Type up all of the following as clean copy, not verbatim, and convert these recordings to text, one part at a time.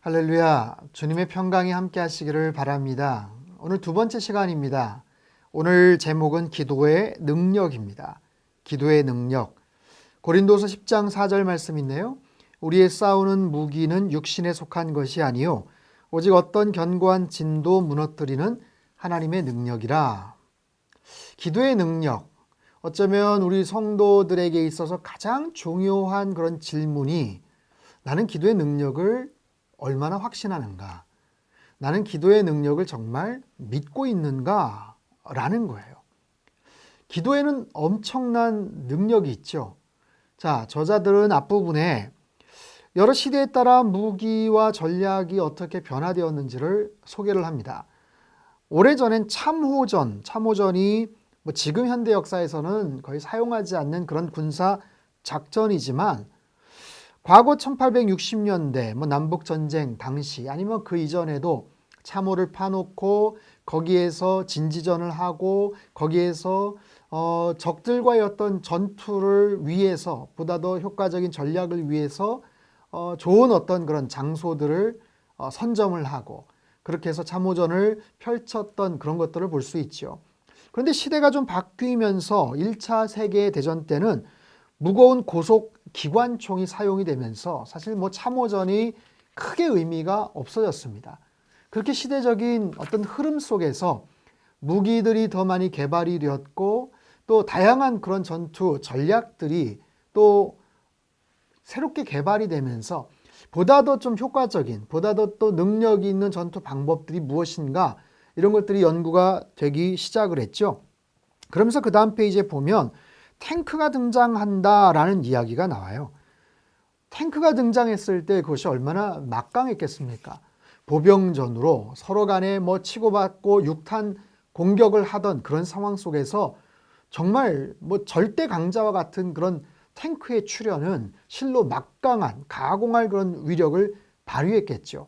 할렐루야, 주님의 평강이 함께 하시기를 바랍니다. 오늘 두 번째 시간입니다. 오늘 제목은 기도의 능력입니다. 기도의 능력. 고린도서 10장 4절 말씀 있네요. 우리의 싸우는 무기는 육신에 속한 것이 아니요 오직 어떤 견고한 진도 무너뜨리는 하나님의 능력이라. 기도의 능력. 어쩌면 우리 성도들에게 있어서 가장 중요한 그런 질문이 나는 기도의 능력을 얼마나 확신하는가? 나는 기도의 능력을 정말 믿고 있는가? 라는 거예요. 기도에는 엄청난 능력이 있죠. 자, 저자들은 앞부분에 여러 시대에 따라 무기와 전략이 어떻게 변화되었는지를 소개를 합니다. 오래전엔 참호전이 지금 현대 역사에서는 거의 사용하지 않는 그런 군사 작전이지만 과거 1860년대 남북전쟁 당시 아니면 그 이전에도 참호를 파놓고 거기에서 진지전을 하고 거기에서 적들과의 어떤 전투를 위해서 보다 더 효과적인 전략을 위해서 좋은 어떤 그런 장소들을 선점을 하고 그렇게 해서 참호전을 펼쳤던 그런 것들을 볼 수 있죠. 그런데 시대가 좀 바뀌면서 1차 세계대전 때는 무거운 고속 기관총이 사용이 되면서 사실 참호전이 크게 의미가 없어졌습니다. 그렇게 시대적인 어떤 흐름 속에서 무기들이 더 많이 개발이 되었고 또 다양한 그런 전투 전략들이 또 새롭게 개발이 되면서 보다 더 좀 효과적인, 보다 더 또 능력이 있는 전투 방법들이 무엇인가 이런 것들이 연구가 되기 시작을 했죠. 그러면서 그 다음 페이지에 보면 탱크가 등장한다라는 이야기가 나와요. 탱크가 등장했을 때 그것이 얼마나 막강했겠습니까? 보병전으로 서로 간에 치고받고 육탄 공격을 하던 그런 상황 속에서 정말 절대 강자와 같은 그런 탱크의 출현은 실로 막강한 가공할 그런 위력을 발휘했겠죠.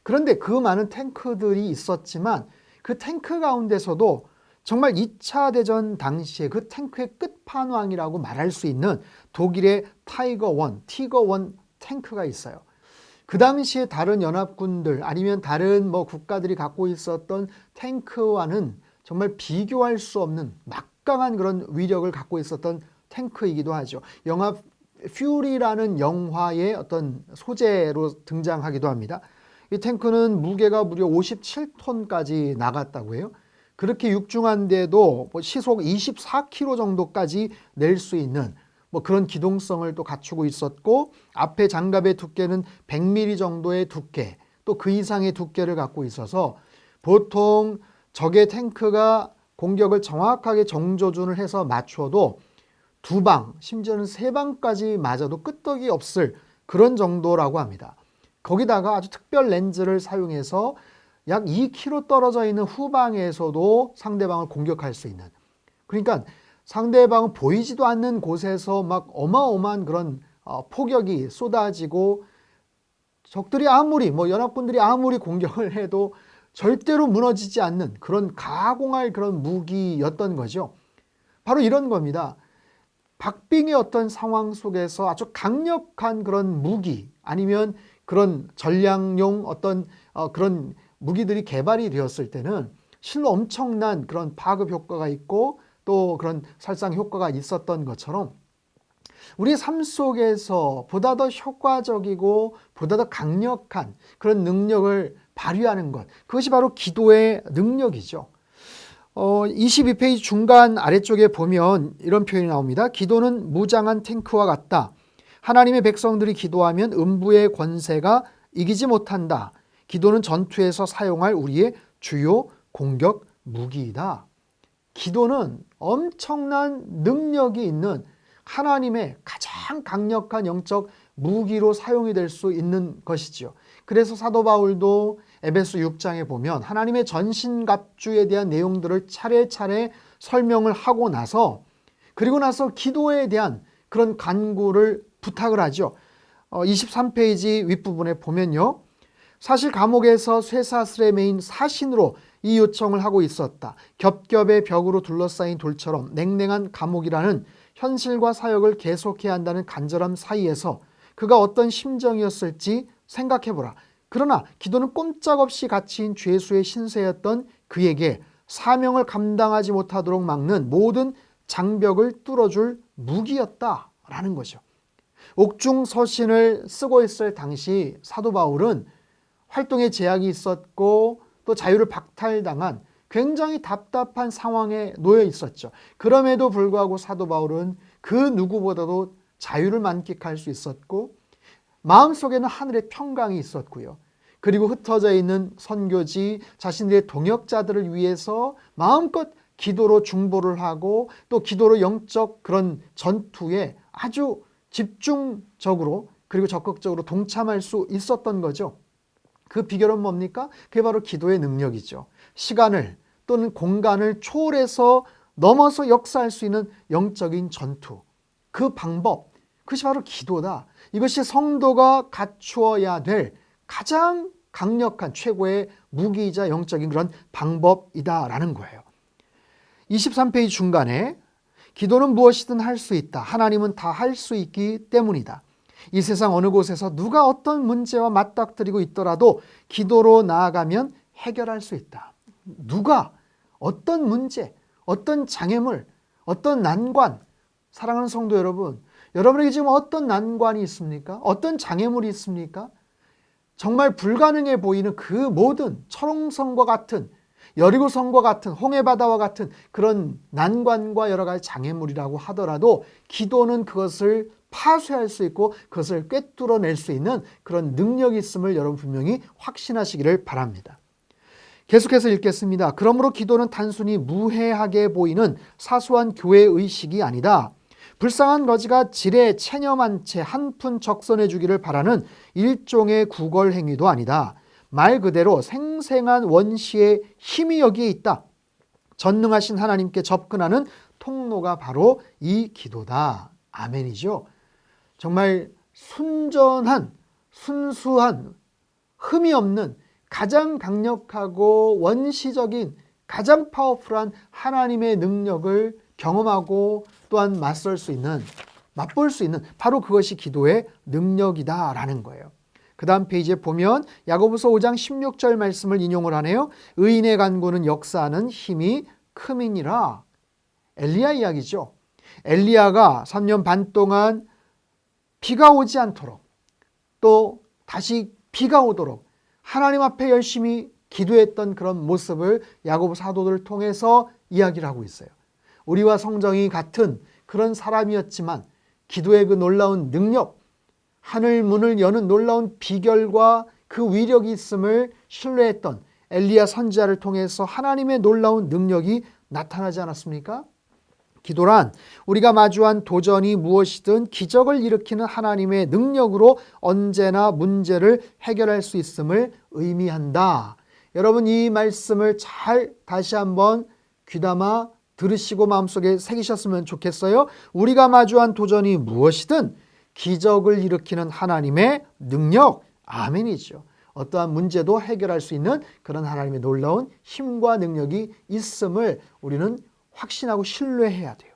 그런데 그 많은 탱크들이 있었지만 그 탱크 가운데서도 정말 2차 대전 당시에 그 탱크의 끝판왕이라고 말할 수 있는 독일의 티거1 탱크가 있어요. 그 당시에 다른 연합군들 아니면 다른 국가들이 갖고 있었던 탱크와는 정말 비교할 수 없는 막강한 그런 위력을 갖고 있었던 탱크이기도 하죠. 영화 퓨리라는 영화의 어떤 소재로 등장하기도 합니다. 이 탱크는 무게가 무려 57톤까지 나갔다고 해요. 그렇게 육중한데도 시속 24km 정도까지 낼 수 있는 그런 기동성을 또 갖추고 있었고 앞에 장갑의 두께는 100mm 정도의 두께 또 그 이상의 두께를 갖고 있어서 보통 적의 탱크가 공격을 정확하게 정조준을 해서 맞춰도 2방 심지어는 3방까지 맞아도 끄떡이 없을 그런 정도라고 합니다. 거기다가 아주 특별 렌즈를 사용해서 약 2km 떨어져 있는 후방에서도 상대방을 공격할 수 있는, 그러니까 상대방은 보이지도 않는 곳에서 어마어마한 그런 폭격이 쏟아지고 적들이 아무리 연합군들이 아무리 공격을 해도 절대로 무너지지 않는 그런 가공할 그런 무기였던 거죠. 바로 이런 겁니다. 박빙의 어떤 상황 속에서 아주 강력한 그런 무기 아니면 그런 전략용 어떤 그런 무기들이 개발이 되었을 때는 실로 엄청난 그런 파급 효과가 있고 또 그런 살상 효과가 있었던 것처럼 우리 삶 속에서 보다 더 효과적이고 보다 더 강력한 그런 능력을 발휘하는 것, 그것이 바로 기도의 능력이죠. 22페이지 중간 아래쪽에 보면 이런 표현이 나옵니다. 기도는 무장한 탱크와 같다. 하나님의 백성들이 기도하면 음부의 권세가 이기지 못한다. 기도는 전투에서 사용할 우리의 주요 공격 무기이다. 기도는 엄청난 능력이 있는 하나님의 가장 강력한 영적 무기로 사용이 될 수 있는 것이지요. 그래서 사도 바울도 에베소 6장에 보면 하나님의 전신갑주에 대한 내용들을 차례차례 설명을 하고 나서 그리고 나서 기도에 대한 그런 간구를 부탁을 하죠. 23페이지 윗부분에 보면요. 사실 감옥에서 쇠사슬에 매인 사신으로 이 요청을 하고 있었다. 겹겹의 벽으로 둘러싸인 돌처럼 냉랭한 감옥이라는 현실과 사역을 계속해야 한다는 간절함 사이에서 그가 어떤 심정이었을지 생각해보라. 그러나 기도는 꼼짝없이 갇힌 죄수의 신세였던 그에게 사명을 감당하지 못하도록 막는 모든 장벽을 뚫어줄 무기였다라는 거죠. 옥중서신을 쓰고 있을 당시 사도 바울은 활동에 제약이 있었고 또 자유를 박탈당한 굉장히 답답한 상황에 놓여 있었죠. 그럼에도 불구하고 사도 바울은 그 누구보다도 자유를 만끽할 수 있었고 마음속에는 하늘의 평강이 있었고요. 그리고 흩어져 있는 선교지, 자신들의 동역자들을 위해서 마음껏 기도로 중보를 하고 또 기도로 영적 그런 전투에 아주 집중적으로 그리고 적극적으로 동참할 수 있었던 거죠. 그 비결은 뭡니까? 그게 바로 기도의 능력이죠. 시간을 또는 공간을 초월해서 넘어서 역사할 수 있는 영적인 전투. 그 방법, 그것이 바로 기도다. 이것이 성도가 갖추어야 될 가장 강력한 최고의 무기이자 영적인 그런 방법이다라는 거예요. 23페이지 중간에 기도는 무엇이든 할 수 있다. 하나님은 다 할 수 있기 때문이다. 이 세상 어느 곳에서 누가 어떤 문제와 맞닥뜨리고 있더라도 기도로 나아가면 해결할 수 있다. 누가 어떤 문제, 어떤 장애물, 어떤 난관, 사랑하는 성도 여러분, 여러분에게 지금 어떤 난관이 있습니까? 어떤 장애물이 있습니까? 정말 불가능해 보이는 그 모든 철옹성과 같은 여리고성과 같은 홍해바다와 같은 그런 난관과 여러 가지 장애물이라고 하더라도 기도는 그것을 파쇄할 수 있고 그것을 꿰뚫어낼 수 있는 그런 능력이 있음을 여러분 분명히 확신하시기를 바랍니다. 계속해서 읽겠습니다. 그러므로 기도는 단순히 무해하게 보이는 사소한 교회 의식이 아니다. 불쌍한 거지가 지레 체념한 채 한 푼 적선해 주기를 바라는 일종의 구걸 행위도 아니다. 말 그대로 생생한 원시의 힘이 여기에 있다. 전능하신 하나님께 접근하는 통로가 바로 이 기도다. 아멘이죠. 정말 순전한, 순수한, 흠이 없는 가장 강력하고 원시적인 가장 파워풀한 하나님의 능력을 경험하고 또한 맞설 수 있는, 맛볼 수 있는 바로 그것이 기도의 능력이다라는 거예요. 그 다음 페이지에 보면 야고보서 5장 16절 말씀을 인용을 하네요. 의인의 간구는 역사하는 힘이 크미니라. 엘리야 이야기죠. 엘리야가 3년 반 동안 비가 오지 않도록 또 다시 비가 오도록 하나님 앞에 열심히 기도했던 그런 모습을 야고보 사도들을 통해서 이야기를 하고 있어요. 우리와 성정이 같은 그런 사람이었지만 기도의 그 놀라운 능력, 하늘 문을 여는 놀라운 비결과 그 위력이 있음을 신뢰했던 엘리야 선지자를 통해서 하나님의 놀라운 능력이 나타나지 않았습니까? 기도란 우리가 마주한 도전이 무엇이든 기적을 일으키는 하나님의 능력으로 언제나 문제를 해결할 수 있음을 의미한다. 여러분 이 말씀을 잘 다시 한번 귀담아 들으시고 마음속에 새기셨으면 좋겠어요. 우리가 마주한 도전이 무엇이든 기적을 일으키는 하나님의 능력, 아멘이죠. 어떠한 문제도 해결할 수 있는 그런 하나님의 놀라운 힘과 능력이 있음을 우리는 확신하고 신뢰해야 돼요.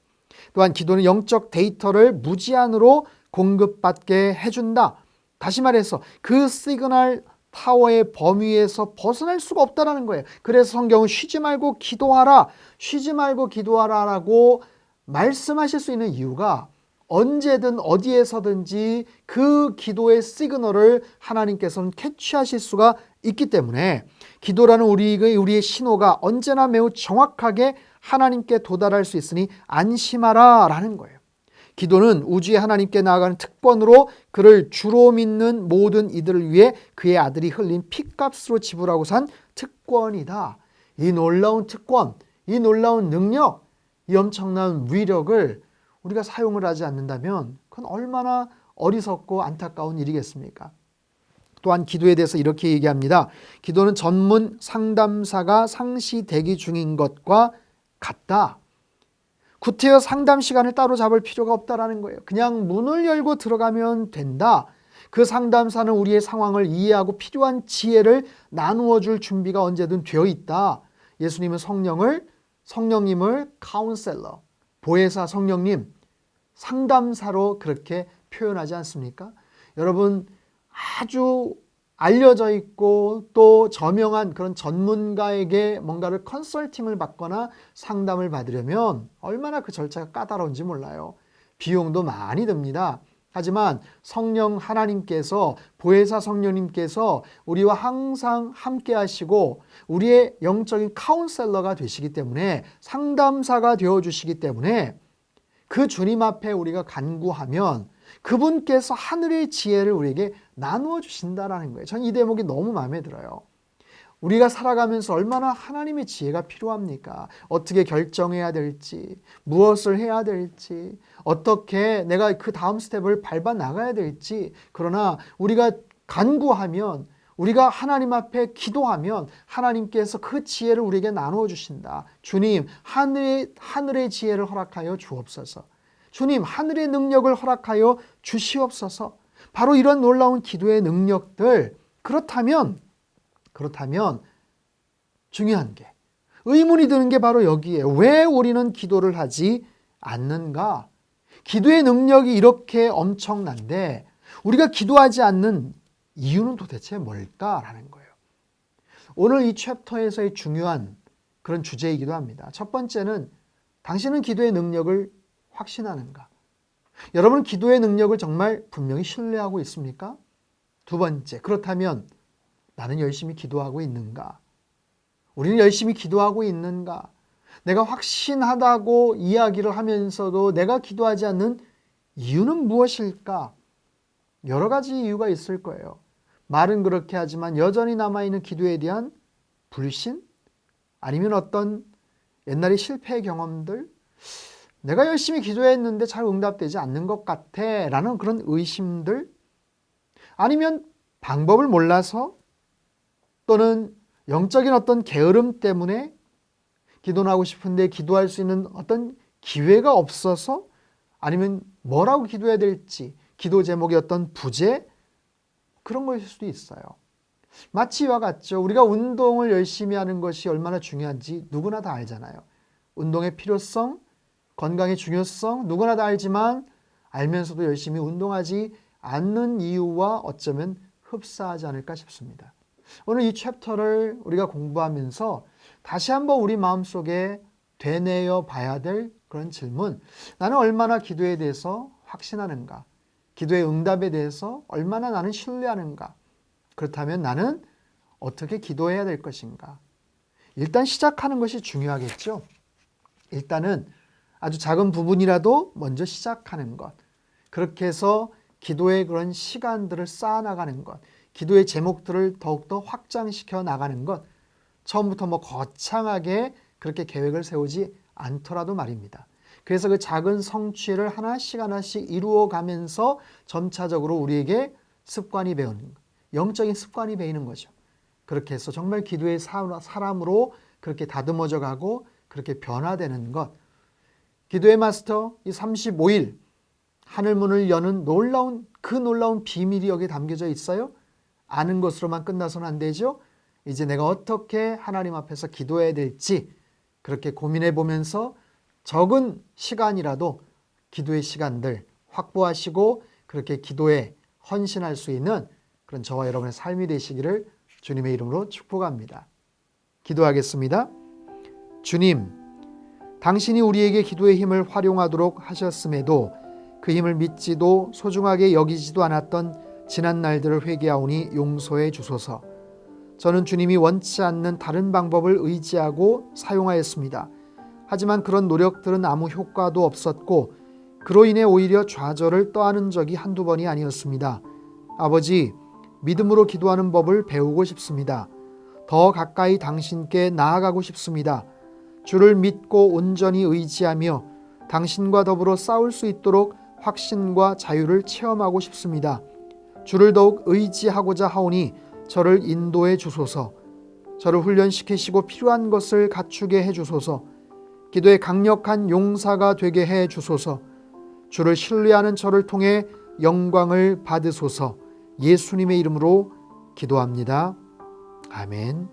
또한 기도는 영적 데이터를 무제한으로 공급받게 해준다. 다시 말해서 그 시그널 타워의 범위에서 벗어날 수가 없다는 거예요. 그래서 성경은 쉬지 말고 기도하라, 쉬지 말고 기도하라라고 말씀하실 수 있는 이유가 언제든 어디에서든지 그 기도의 시그널을 하나님께서는 캐치하실 수가 있기 때문에 기도라는 우리의 신호가 언제나 매우 정확하게 하나님께 도달할 수 있으니 안심하라 라는 거예요. 기도는 우주의 하나님께 나아가는 특권으로 그를 주로 믿는 모든 이들을 위해 그의 아들이 흘린 피값으로 지불하고 산 특권이다. 이 놀라운 특권, 이 놀라운 능력, 이 엄청난 위력을 우리가 사용을 하지 않는다면 그건 얼마나 어리석고 안타까운 일이겠습니까? 또한 기도에 대해서 이렇게 얘기합니다. 기도는 전문 상담사가 상시 대기 중인 것과 같다. 구태여 상담 시간을 따로 잡을 필요가 없다라는 거예요. 그냥 문을 열고 들어가면 된다. 그 상담사는 우리의 상황을 이해하고 필요한 지혜를 나누어 줄 준비가 언제든 되어 있다. 예수님은 성령님을 카운셀러, 보혜사 성령님, 상담사로 그렇게 표현하지 않습니까? 여러분 아주 알려져 있고 또 저명한 그런 전문가에게 뭔가를 컨설팅을 받거나 상담을 받으려면 얼마나 그 절차가 까다로운지 몰라요. 비용도 많이 듭니다. 하지만 성령 하나님께서, 보혜사 성령님께서 우리와 항상 함께 하시고 우리의 영적인 카운셀러가 되시기 때문에, 상담사가 되어주시기 때문에 그 주님 앞에 우리가 간구하면 그분께서 하늘의 지혜를 우리에게 나누어 주신다라는 거예요. 저는 이 대목이 너무 마음에 들어요. 우리가 살아가면서 얼마나 하나님의 지혜가 필요합니까? 어떻게 결정해야 될지, 무엇을 해야 될지, 어떻게 내가 그 다음 스텝을 밟아 나가야 될지. 그러나 우리가 간구하면, 우리가 하나님 앞에 기도하면 하나님께서 그 지혜를 우리에게 나누어 주신다. 주님, 하늘의 지혜를 허락하여 주옵소서. 주님, 하늘의 능력을 허락하여 주시옵소서. 바로 이런 놀라운 기도의 능력들. 그렇다면 중요한 게, 의문이 드는 게 바로 여기에, 왜 우리는 기도를 하지 않는가? 기도의 능력이 이렇게 엄청난데 우리가 기도하지 않는 이유는 도대체 뭘까라는 거예요. 오늘 이 챕터에서의 중요한 그런 주제이기도 합니다. 첫 번째는, 당신은 기도의 능력을 확신하는가? 여러분, 기도의 능력을 정말 분명히 신뢰하고 있습니까? 두 번째, 그렇다면 나는 열심히 기도하고 있는가? 우리는 열심히 기도하고 있는가? 내가 확신하다고 이야기를 하면서도 내가 기도하지 않는 이유는 무엇일까? 여러 가지 이유가 있을 거예요. 말은 그렇게 하지만 여전히 남아있는 기도에 대한 불신? 아니면 어떤 옛날의 실패 경험들? 내가 열심히 기도했는데 잘 응답되지 않는 것 같아 라는 그런 의심들? 아니면 방법을 몰라서, 또는 영적인 어떤 게으름 때문에 기도는 하고 싶은데 기도할 수 있는 어떤 기회가 없어서, 아니면 뭐라고 기도해야 될지, 기도 제목의 어떤 부재, 그런 것일 수도 있어요. 마치 이와 같죠. 우리가 운동을 열심히 하는 것이 얼마나 중요한지 누구나 다 알잖아요. 운동의 필요성, 건강의 중요성 누구나 다 알지만, 알면서도 열심히 운동하지 않는 이유와 어쩌면 흡사하지 않을까 싶습니다. 오늘 이 챕터를 우리가 공부하면서 다시 한번 우리 마음속에 되뇌어 봐야 될 그런 질문, 나는 얼마나 기도에 대해서 확신하는가? 기도의 응답에 대해서 얼마나 나는 신뢰하는가? 그렇다면 나는 어떻게 기도해야 될 것인가? 일단 시작하는 것이 중요하겠죠. 일단은 아주 작은 부분이라도 먼저 시작하는 것, 그렇게 해서 기도의 그런 시간들을 쌓아나가는 것, 기도의 제목들을 더욱더 확장시켜 나가는 것, 처음부터 거창하게 그렇게 계획을 세우지 않더라도 말입니다. 그래서 그 작은 성취를 하나씩 이루어가면서 점차적으로 우리에게 습관이 배우는, 영적인 습관이 배이는 거죠. 그렇게 해서 정말 기도의 사람으로 그렇게 다듬어져 가고 그렇게 변화되는 것. 기도의 마스터, 이 35일 하늘문을 여는 놀라운 비밀이 여기에 담겨져 있어요. 아는 것으로만 끝나서는 안 되죠. 이제 내가 어떻게 하나님 앞에서 기도해야 될지 그렇게 고민해 보면서 적은 시간이라도 기도의 시간들 확보하시고 그렇게 기도에 헌신할 수 있는 그런 저와 여러분의 삶이 되시기를 주님의 이름으로 축복합니다. 기도하겠습니다. 주님, 당신이 우리에게 기도의 힘을 활용하도록 하셨음에도 그 힘을 믿지도 소중하게 여기지도 않았던 지난 날들을 회개하오니 용서해 주소서. 저는 주님이 원치 않는 다른 방법을 의지하고 사용하였습니다. 하지만 그런 노력들은 아무 효과도 없었고 그로 인해 오히려 좌절을 떠안은 적이 한두 번이 아니었습니다. 아버지, 믿음으로 기도하는 법을 배우고 싶습니다. 더 가까이 당신께 나아가고 싶습니다. 주를 믿고 온전히 의지하며 당신과 더불어 싸울 수 있도록 확신과 자유를 체험하고 싶습니다. 주를 더욱 의지하고자 하오니 저를 인도해 주소서. 저를 훈련시키시고 필요한 것을 갖추게 해 주소서. 기도의 강력한 용사가 되게 해 주소서. 주를 신뢰하는 저를 통해 영광을 받으소서. 예수님의 이름으로 기도합니다. 아멘.